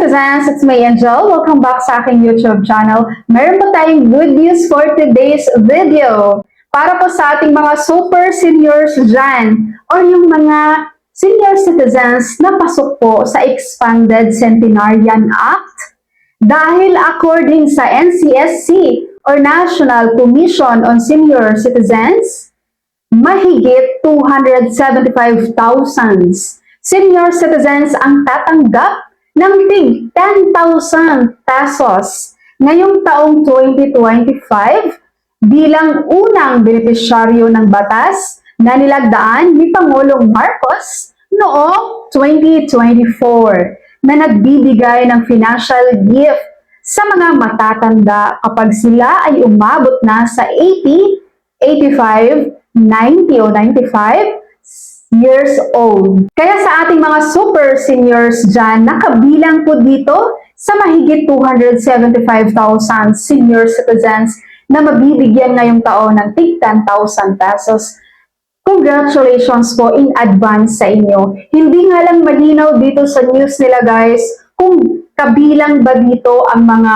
citizens, it's me Angel. Welcome back sa aking YouTube channel. Meron po tayong good news for today's video. Para po sa ating mga super seniors dyan or yung mga senior citizens na pasok po sa Expanded Centenarian Act. Dahil according sa NCSC or National Commission on Senior Citizens, mahigit 275,000 senior citizens ang tatanggap ng tig 10,000 pesos ngayong taong 2025 bilang unang benepisyaryo ng batas na nilagdaan ni Pangulong Marcos noong 2024 na nagbibigay ng financial gift sa mga matatanda kapag sila ay umabot na sa 80, 85, 90 o 95 years old. Kaya sa ating mga super seniors dyan, nakabilang po dito sa mahigit 275,000 senior citizens na mabibigyan ngayong taon ng tig 10,000 pesos. Congratulations po in advance sa inyo. Hindi nga lang malinaw dito sa news nila guys kung kabilang ba dito ang mga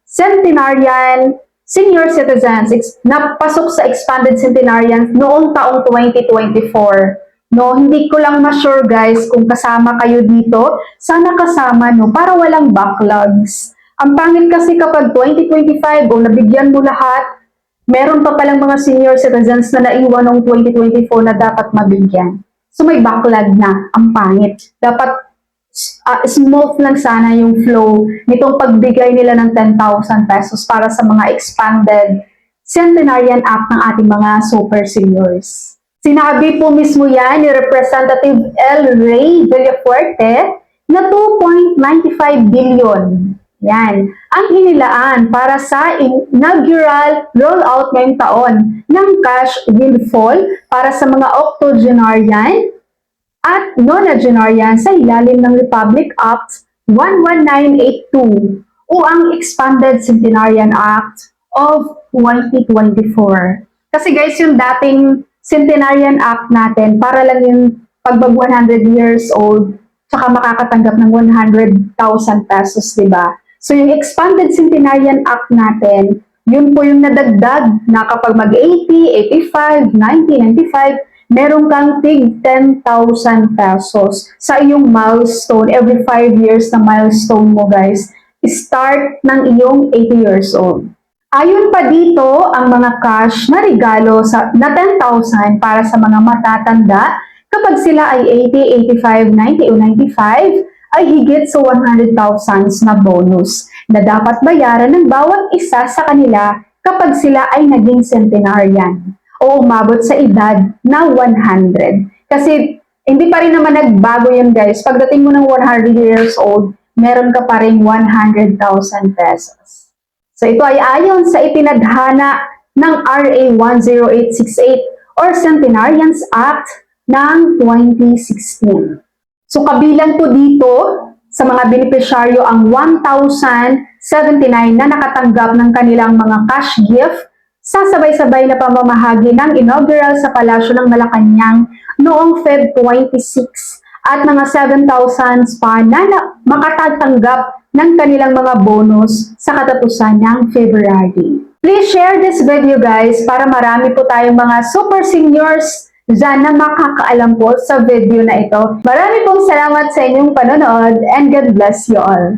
centenarian senior citizens na pasok sa Expanded Centenarians noong taong 2024. No, hindi ko lang ma-sure guys kung kasama kayo dito. Sana kasama no, para walang backlogs. Ang pangit kasi kapag 2025 o nabigyan mo lahat, meron pa palang mga senior citizens na naiwan noong 2024 na dapat mabigyan. So may backlog na, ang pangit. Dapat smooth lang sana yung flow nitong pagbigay nila ng 10,000 pesos para sa mga Expanded Centenarian Act ng ating mga super seniors. Sinabi po mismo yan ni Representative L. Ray Villafuerte na 2.95 billion. Yan. Ang hinilaan para sa inaugural rollout ngayong taon ng cash windfall para sa mga octogenarian at nonagenarian sa ilalim ng Republic Act 11982 o ang Expanded Centenarian Act of 2024. Kasi guys, yung dating Centenarian Act natin, para lang yung pagbag 100 years old, tsaka makakatanggap ng 100,000 pesos, diba? So yung Expanded Centenarian Act natin, yun po yung nadagdag na kapag mag 80, 85, 90, 95, meron kang tig 10,000 pesos sa iyong milestone. Every 5 years na milestone mo guys, start ng iyong 80 years old. Ayon pa dito, ang mga cash na regalo na 10,000 para sa mga matatanda kapag sila ay 80, 85, 90 o 95 ay higit sa 100,000 na bonus na dapat bayaran ng bawat isa sa kanila kapag sila ay naging centenarian o umabot sa edad na 100. Kasi hindi pa rin naman nagbago yun guys. Pagdating mo ng 100 years old, meron ka pa rin 100,000 pesos. So ito ay ayon sa itinadhana ng RA 10868 or Centenarians Act ng 2016. So kabilang po dito sa mga benepisyaryo ang 1,079 na nakatanggap ng kanilang mga cash gift sa sabay-sabay na pamamahagi ng inaugural sa Palasyo ng Malacanang noong Feb 26 at mga 7,000 pa na makatatanggap ng kanilang mga bonus sa katapusan ng February. Please share this video guys para marami po tayong mga super seniors dyan na makakaalam po sa video na ito. Marami pong salamat sa inyong panonood and God bless you all.